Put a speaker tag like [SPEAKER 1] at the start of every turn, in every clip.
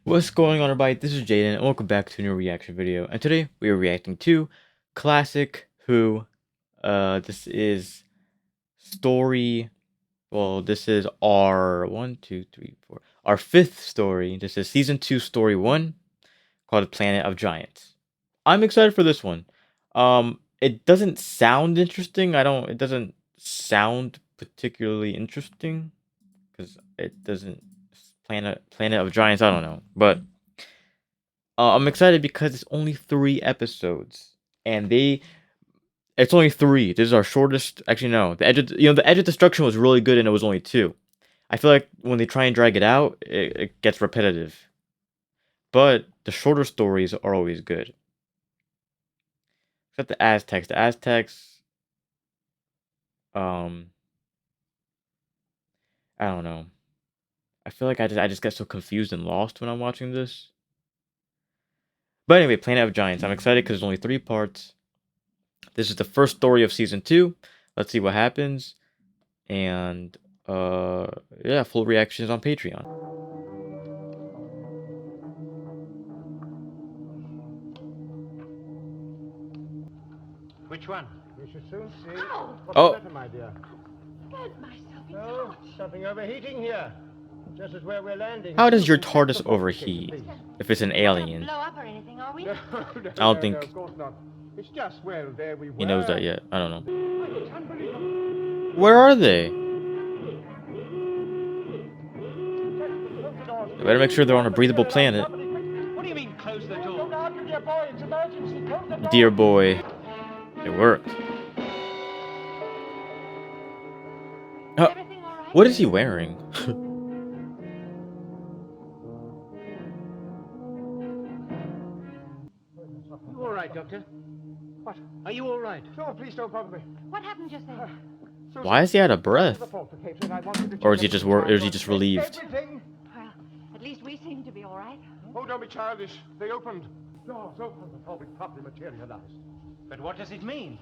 [SPEAKER 1] What's going on, everybody? This is Jaden, and welcome back to a new reaction video. And today we are reacting to Classic Who. This is story. Well, this is our our fifth story. This is season 2, story 1, called Planet of Giants. I'm excited for this one. It doesn't sound interesting. It doesn't sound particularly interesting because it doesn't. Planet of Giants. I don't know, but. I'm excited because it's only 3 episodes, and it's only 3. This is our shortest. Actually, no, the Edge of Destruction was really good, and it was only 2. I feel like when they try and drag it out, it gets repetitive. But the shorter stories are always good. Except the Aztecs. The Aztecs, um, I don't know. I feel like I just get so confused and lost when I'm watching this. But anyway, Planet of Giants. I'm excited because there's only 3 parts. This is the first story of season 2. Let's see what happens. And yeah, full reactions on Patreon.
[SPEAKER 2] Which one? We shall soon see.
[SPEAKER 3] Ow!
[SPEAKER 2] What's
[SPEAKER 1] Oh.
[SPEAKER 2] the matter, my dear?
[SPEAKER 3] Scared myself. It's
[SPEAKER 2] Oh,
[SPEAKER 3] hot.
[SPEAKER 2] something overheating here. Just as where we're landing.
[SPEAKER 1] How does your TARDIS overheat if it's an
[SPEAKER 3] We're not gonna
[SPEAKER 1] alien?
[SPEAKER 3] blow up or anything, are we?
[SPEAKER 2] No,
[SPEAKER 1] I don't think
[SPEAKER 2] of course not. It's just, well, there we were.
[SPEAKER 1] he knows that yet. I don't know.
[SPEAKER 2] It's unbelievable.
[SPEAKER 1] Where are they? They better make sure they're on a breathable planet.
[SPEAKER 2] What do you mean, close the door? Dear boy, it's emergency. Close the door.
[SPEAKER 1] Dear boy. It worked.
[SPEAKER 3] Everything all right?
[SPEAKER 1] What is he wearing?
[SPEAKER 2] You all right, Doctor? What? Are you all right? Sure, please don't bother me.
[SPEAKER 3] What happened just then?
[SPEAKER 1] Why is he out of breath? Or is he just relieved?
[SPEAKER 2] Everything.
[SPEAKER 3] Well, at least we seem to be all right.
[SPEAKER 2] Oh, don't be childish. They opened. Doors opened before we properly materialized.
[SPEAKER 4] But what does it mean?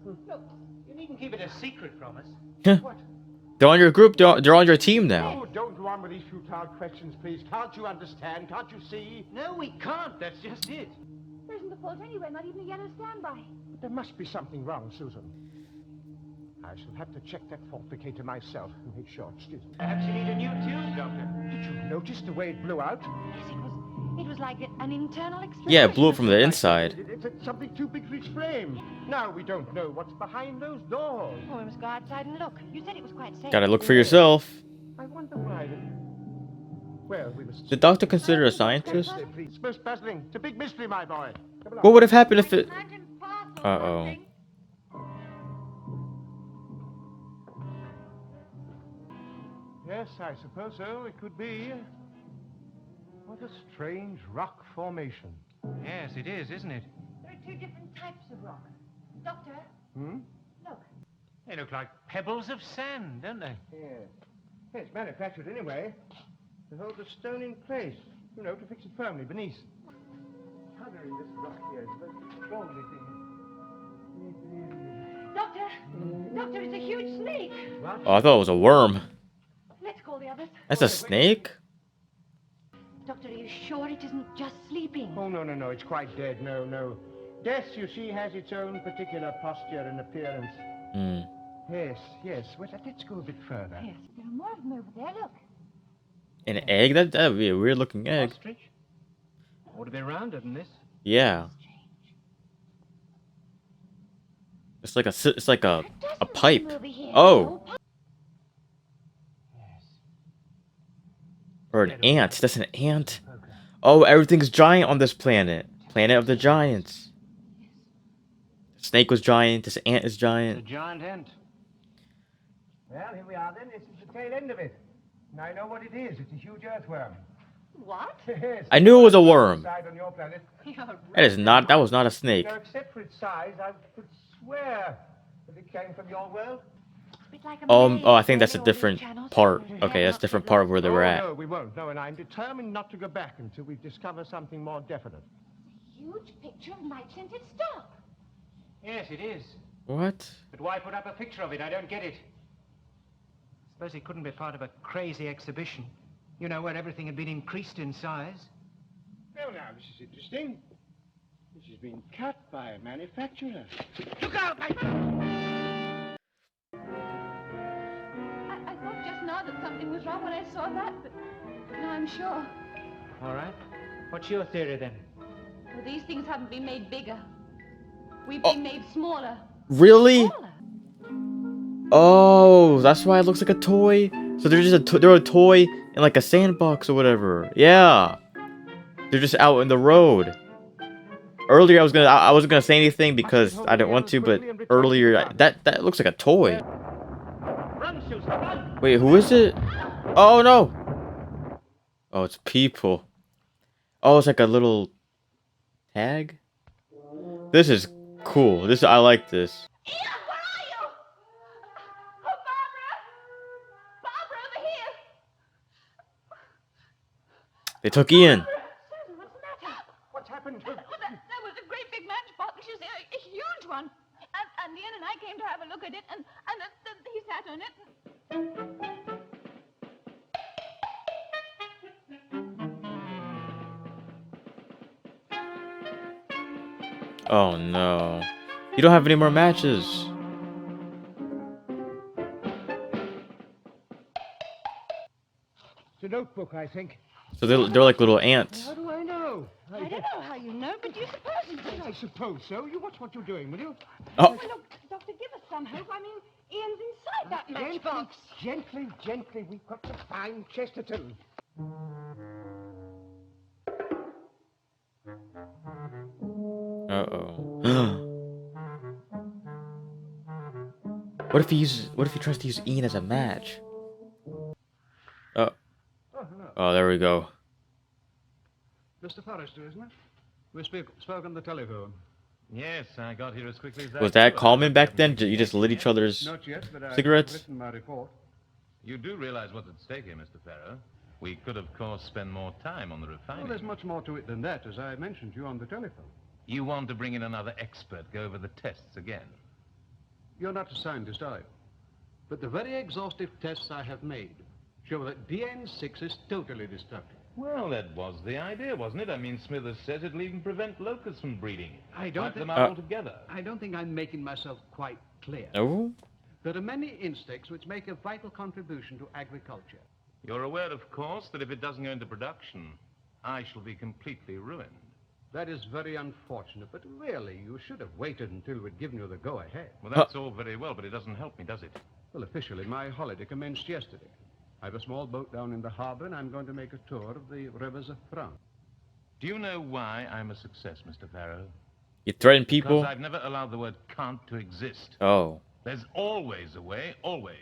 [SPEAKER 4] Look, you needn't keep it a secret from us.
[SPEAKER 2] What?
[SPEAKER 1] They're on your group. They're on your team now.
[SPEAKER 2] Oh, don't go on with these futile questions, please. Can't you understand? Can't you see?
[SPEAKER 4] No, we can't. That's just it.
[SPEAKER 3] There isn't a fault anywhere, not even a yellow standby.
[SPEAKER 2] But there must be something wrong, Susan. I shall have to check that faulticator myself and make sure it's still.
[SPEAKER 4] Perhaps you need a new tube, Doctor.
[SPEAKER 2] Did you notice the way it blew out?
[SPEAKER 3] Yes, it was like an internal explosion.
[SPEAKER 1] Yeah, it blew up from the inside.
[SPEAKER 2] It's something too big to explain. Now we don't know what's behind those doors.
[SPEAKER 3] Oh, we must go outside and look. You said it was quite safe.
[SPEAKER 1] Gotta look for yourself.
[SPEAKER 2] I wonder why. Well, we must.
[SPEAKER 1] Did Doctor consider a scientist?
[SPEAKER 2] It's most puzzling. It's a big mystery, my boy. Come along.
[SPEAKER 1] What would have happened if it...
[SPEAKER 3] Imagine parcels,
[SPEAKER 1] Uh-oh.
[SPEAKER 3] something.
[SPEAKER 2] Yes, I suppose so. It could be. What a strange rock formation.
[SPEAKER 4] Yes, it is, isn't it?
[SPEAKER 3] There are 2 different types of rock. Doctor,
[SPEAKER 2] Hmm?
[SPEAKER 3] look.
[SPEAKER 4] They look like pebbles of sand, don't they?
[SPEAKER 2] Yes. It's manufactured anyway to hold the stone in place. You know, to fix it firmly beneath. Coloring this rock here is the most strongly thing.
[SPEAKER 3] Doctor, it's a huge snake.
[SPEAKER 2] What?
[SPEAKER 1] Oh, I thought it was a worm.
[SPEAKER 3] Let's call the others.
[SPEAKER 1] That's a snake?
[SPEAKER 3] Doctor, are you sure it isn't just sleeping?
[SPEAKER 2] Oh, no. It's quite dead. No. Death, you see, has its own particular posture and appearance.
[SPEAKER 1] Hmm.
[SPEAKER 2] Yes. Well, let's go a bit further.
[SPEAKER 3] Yes, there are more of them over there. Look.
[SPEAKER 1] An egg? That would be a weird looking egg.
[SPEAKER 4] Ostrich? Ought to be rounder than this.
[SPEAKER 1] Yeah. It's like a
[SPEAKER 3] There doesn't
[SPEAKER 1] pipe.
[SPEAKER 3] seem over here.
[SPEAKER 1] Oh.
[SPEAKER 3] No
[SPEAKER 4] Yes.
[SPEAKER 1] Or an ant. That's an ant. Oh, everything's giant on this planet. Planet of the Giants. The snake was giant. This ant is
[SPEAKER 4] The
[SPEAKER 1] giant.
[SPEAKER 4] giant ant.
[SPEAKER 2] Well, here we are then. This is the tail end of it. And I know what it is. It's a huge earthworm.
[SPEAKER 3] What?
[SPEAKER 2] Yes.
[SPEAKER 1] I knew it was a worm.
[SPEAKER 2] Side on your planet.
[SPEAKER 1] That was not a snake.
[SPEAKER 2] No, except for its size, I could swear that it came from your world.
[SPEAKER 3] It's like a
[SPEAKER 1] Oh, I think
[SPEAKER 3] maze
[SPEAKER 1] that's a
[SPEAKER 3] where all these
[SPEAKER 1] different
[SPEAKER 3] channels
[SPEAKER 1] part.
[SPEAKER 3] open and
[SPEAKER 1] Okay, that's a
[SPEAKER 3] up
[SPEAKER 1] different
[SPEAKER 3] to
[SPEAKER 1] part of where they were at.
[SPEAKER 2] No, we won't. No, and I'm determined not to go back until we discover something more definite.
[SPEAKER 3] Huge picture of night-scented stock.
[SPEAKER 4] Yes, it is.
[SPEAKER 1] What?
[SPEAKER 4] But why put up a picture of it? I don't get it. Suppose it couldn't be part of a crazy exhibition. You know, where everything had been increased in size.
[SPEAKER 2] Well, now, this is interesting. This has been cut by a manufacturer. Look out, my...
[SPEAKER 3] I thought just now that something was wrong when I saw that, but now I'm sure.
[SPEAKER 4] All right. What's your theory, then?
[SPEAKER 3] Well, these things haven't been made bigger. We've
[SPEAKER 1] Oh.
[SPEAKER 3] been made smaller.
[SPEAKER 1] Really?
[SPEAKER 3] Smaller?
[SPEAKER 1] Oh, that's why it looks like a toy. So they're just they're a toy in like a sandbox or whatever. Yeah, they're just out in the road. Earlier, I wasn't gonna say anything because I didn't want to, but earlier that looks like a toy.
[SPEAKER 4] Run, Susan, run!
[SPEAKER 1] Wait, who is it? Oh no! Oh, it's people. Oh, it's like a little tag. This is cool. I like this.
[SPEAKER 3] Ian, where are you? Oh, Barbara! Barbara, over here!
[SPEAKER 1] They took Ian.
[SPEAKER 3] Susan, what's the matter?
[SPEAKER 2] What's happened?
[SPEAKER 3] Well, there was a great big matchbox, you see, a huge one. And Ian and I came to have a look at it, and he sat on it.
[SPEAKER 1] Oh no. You don't have any more matches.
[SPEAKER 2] It's a notebook, I think.
[SPEAKER 1] So they're like little ants.
[SPEAKER 2] How do I know?
[SPEAKER 3] I don't know how you know, but you suppose you did.
[SPEAKER 2] I suppose so. You watch what you're doing, will you?
[SPEAKER 1] Oh,
[SPEAKER 3] Well, look, Doctor, give us some hope. I mean, Ian's inside that matchbox.
[SPEAKER 2] Gently, gently. We've got to find Chesterton.
[SPEAKER 1] uh-oh. What if he tries to use Ian as a match? Oh. Oh, there we go.
[SPEAKER 2] Mr. Forrester, isn't it? We spoke on the telephone.
[SPEAKER 5] Yes, I got here as quickly as I
[SPEAKER 1] Was that
[SPEAKER 5] could.
[SPEAKER 1] common back then? You just lit each other's
[SPEAKER 2] Not yet, but I've
[SPEAKER 1] cigarettes?
[SPEAKER 2] written my report.
[SPEAKER 5] You do realize what's at stake here, Mr. Farrow. We could, of course, spend more time on the
[SPEAKER 2] Well,
[SPEAKER 5] refining.
[SPEAKER 2] there's much more to it than that, as I mentioned to you on the telephone.
[SPEAKER 5] You want to bring in another expert, go over the tests again.
[SPEAKER 2] You're not a scientist, are you? But the very exhaustive tests I have made show that DN6 is totally destructive.
[SPEAKER 5] Well, that was the idea, wasn't it? I mean, Smithers says it'll even prevent locusts from breeding.
[SPEAKER 2] I don't
[SPEAKER 5] Wipe them
[SPEAKER 2] think-
[SPEAKER 5] out altogether.
[SPEAKER 2] I don't think I'm making myself quite clear.
[SPEAKER 1] Oh?
[SPEAKER 2] There are many insects which make a vital contribution to agriculture.
[SPEAKER 5] You're aware, of course, that if it doesn't go into production, I shall be completely ruined.
[SPEAKER 2] That is very unfortunate, but really, you should have waited until we'd given you the go-ahead.
[SPEAKER 5] Well, that's all very well, but it doesn't help me, does it?
[SPEAKER 2] Well, officially, my holiday commenced yesterday. I have a small boat down in the harbor, and I'm going to make a tour of the rivers of France.
[SPEAKER 5] Do you know why I'm a success, Mr. Farrow?
[SPEAKER 1] You threaten people?
[SPEAKER 5] Because I've never allowed the word can't to exist.
[SPEAKER 1] Oh.
[SPEAKER 5] There's always a way, always.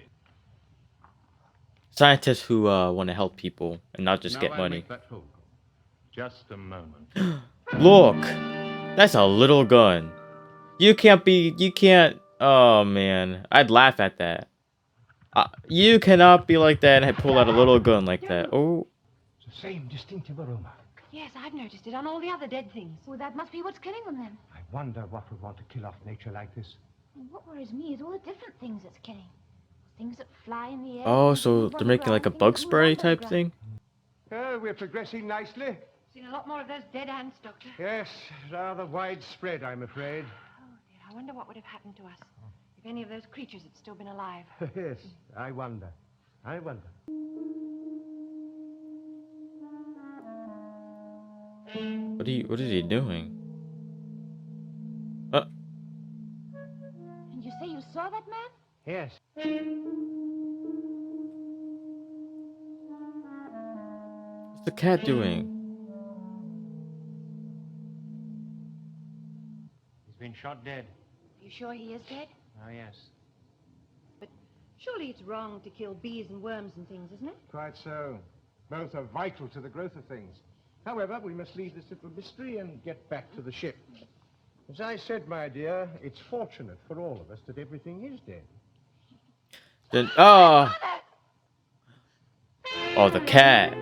[SPEAKER 1] Scientists who want to help people and not just
[SPEAKER 2] Now
[SPEAKER 1] get
[SPEAKER 2] I'll
[SPEAKER 1] money.
[SPEAKER 2] make that phone call.
[SPEAKER 5] Just a moment.
[SPEAKER 1] Look! That's a little gun. You can't, oh man. I'd laugh at that. You cannot be like that and pull out a little gun like that. Oh.
[SPEAKER 2] It's the same distinctive aroma.
[SPEAKER 3] Yes, I've noticed it on all the other dead things. Well, that must be what's killing them then.
[SPEAKER 2] I wonder what would want to kill off nature like this.
[SPEAKER 3] And what worries me is all the different things it's killing. Things that fly in the air.
[SPEAKER 1] Oh,
[SPEAKER 3] things
[SPEAKER 1] so
[SPEAKER 3] that
[SPEAKER 1] they're
[SPEAKER 3] run
[SPEAKER 1] making like a
[SPEAKER 3] around,
[SPEAKER 1] bug
[SPEAKER 3] things that move
[SPEAKER 1] spray
[SPEAKER 3] under the
[SPEAKER 1] type
[SPEAKER 3] ground.
[SPEAKER 1] thing?
[SPEAKER 2] We're progressing nicely.
[SPEAKER 3] Seen a lot more of those dead ants, Doctor.
[SPEAKER 2] Yes, rather widespread, I'm afraid.
[SPEAKER 3] Oh, dear, I wonder what would have happened to us if any of those creatures had still been alive.
[SPEAKER 2] Yes, I wonder. I wonder.
[SPEAKER 1] What is he doing?
[SPEAKER 3] And you say you saw that man?
[SPEAKER 2] Yes.
[SPEAKER 1] What's the cat doing?
[SPEAKER 4] He's been shot dead.
[SPEAKER 3] Are you sure he is dead?
[SPEAKER 4] Oh, yes.
[SPEAKER 3] But surely it's wrong to kill bees and worms and things, isn't it?
[SPEAKER 2] Quite so. Both are vital to the growth of things. However, we must leave this little mystery and get back to the ship. As I said, my dear, it's fortunate for all of us that everything is dead.
[SPEAKER 1] Then, oh! Oh, the cat.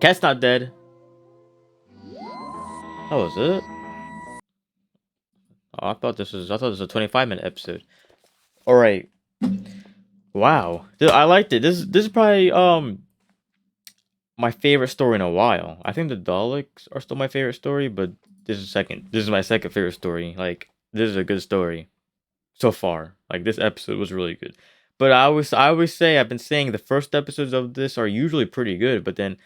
[SPEAKER 1] Cat's not dead. That was it? Oh, I thought this was a 25-minute episode. Alright. Wow, I liked it. This is probably my favorite story in a while. I think the Daleks are still my favorite story, but this is second. This is my second favorite story. Like, this is a good story so far. Like, this episode was really good. But I always say, I've been saying the first episodes of this are usually pretty good, but then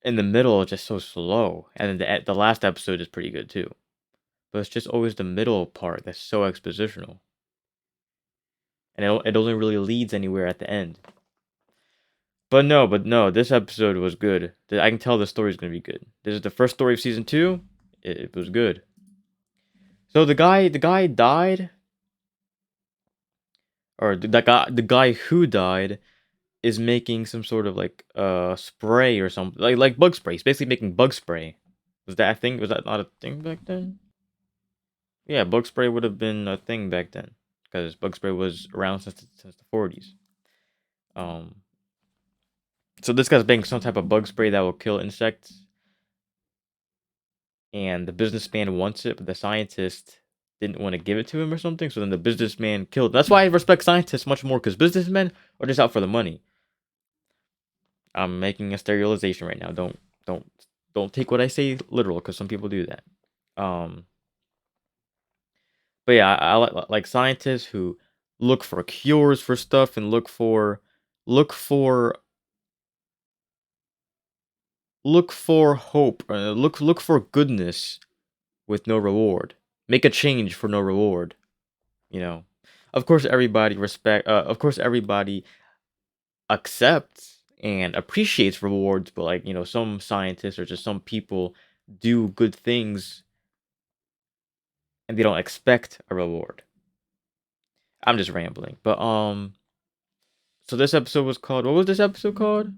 [SPEAKER 1] in the middle it's just so slow, and then the last episode is pretty good too. But it's just always the middle part that's so expositional, and it only really leads anywhere at the end. But no, this episode was good. I can tell the story's gonna be good. This is the first story of season 2. It was good. So the guy died, or the guy who died is making some sort of like spray or something, like bug spray. He's basically making bug spray. Was that a thing? Was that not a thing back then? Yeah, bug spray would have been a thing back then, because bug spray was around since the 40s. Um, so this guy's making some type of bug spray that will kill insects, and the businessman wants it, but the scientist didn't want to give it to him or something. So then the businessman killed. That's why I respect scientists much more, because businessmen are just out for the money. I'm making a sterilization right now. Don't take what I say literal, because some people do that. But yeah, I like scientists who look for cures for stuff, and look for hope, look for goodness with no reward. Make a change for no reward. You know, of course everybody Of course everybody accepts and appreciates rewards, but like, some scientists or just some people do good things and they don't expect a reward. I'm just rambling, but so this episode was called. What was this episode called?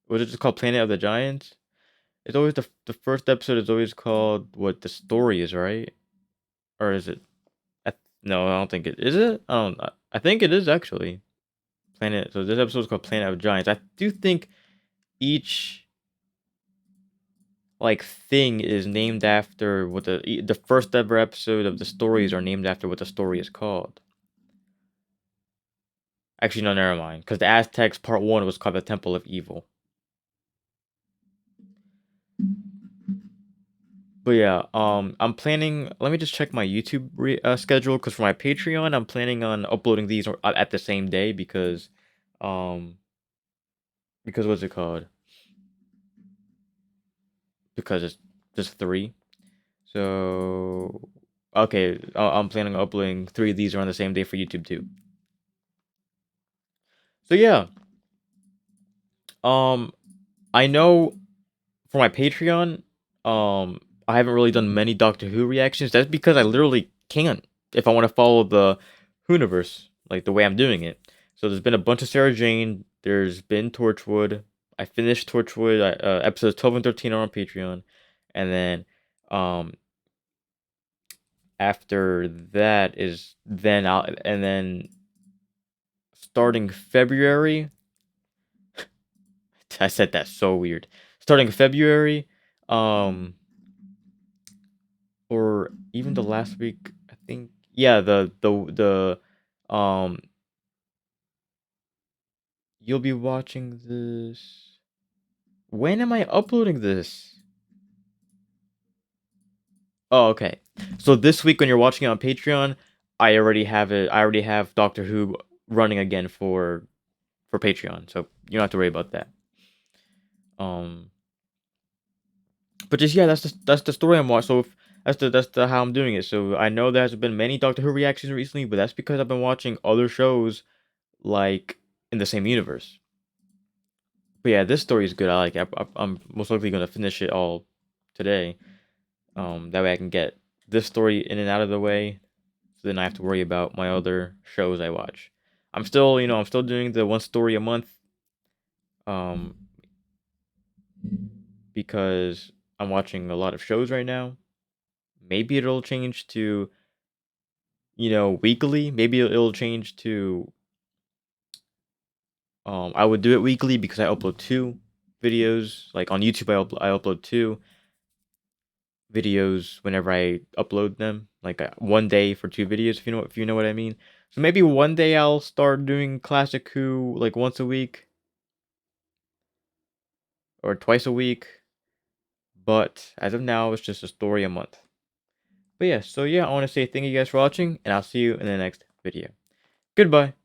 [SPEAKER 1] Was it just called Planet of the Giants? It's always the first episode is always called what the story is, right? Or is it? No, I don't think it is. It? I don't. I think it is actually Planet. So this episode is called Planet of Giants. I do think each like thing is named after what the first ever episode of the stories are named after what the story is called. Actually, no, never mind. Because the Aztecs Part 1 was called the Temple of Evil. But yeah, I'm planning. Let me just check my YouTube schedule, because for my Patreon, I'm planning on uploading these at the same day, um, because what's it called? Because it's just 3. So okay, I'm planning on uploading 3 of these around the same day for YouTube too. So yeah, I know for my Patreon, I haven't really done many Doctor Who reactions. That's because I literally can't if I want to follow the Whoniverse like the way I'm doing it. So there's been a bunch of Sarah Jane. There's been Torchwood. I finished Torchwood. Episodes 12 and 13 are on Patreon, and then after that is then I'll and then starting February. I said that so weird. Starting February, or even the last week, I think. Yeah, um, you'll be watching this. When am I uploading this? Oh, okay. So this week when you're watching it on Patreon, I already have it. I already have Doctor Who running again for Patreon, so you don't have to worry about that. Um, but just yeah, that's the story I'm watching. So that's the how I'm doing it. So I know there hasn't been many Doctor Who reactions recently, but that's because I've been watching other shows like in the same universe. But yeah, this story is good. I like it. I'm most likely gonna finish it all today. That way I can get this story in and out of the way. So then I have to worry about my other shows I watch. I'm still doing the one story a month. Um, because I'm watching a lot of shows right now. Maybe it'll change to, weekly. Maybe it'll change to, I would do it weekly because I upload 2 videos. Like on YouTube, I upload 2 videos whenever I upload them. Like one day for 2 videos, if you know what I mean. So maybe one day I'll start doing Classic Who like once a week. Or twice a week. But as of now, it's just a story a month. But yeah, so yeah, I want to say thank you guys for watching, and I'll see you in the next video. Goodbye.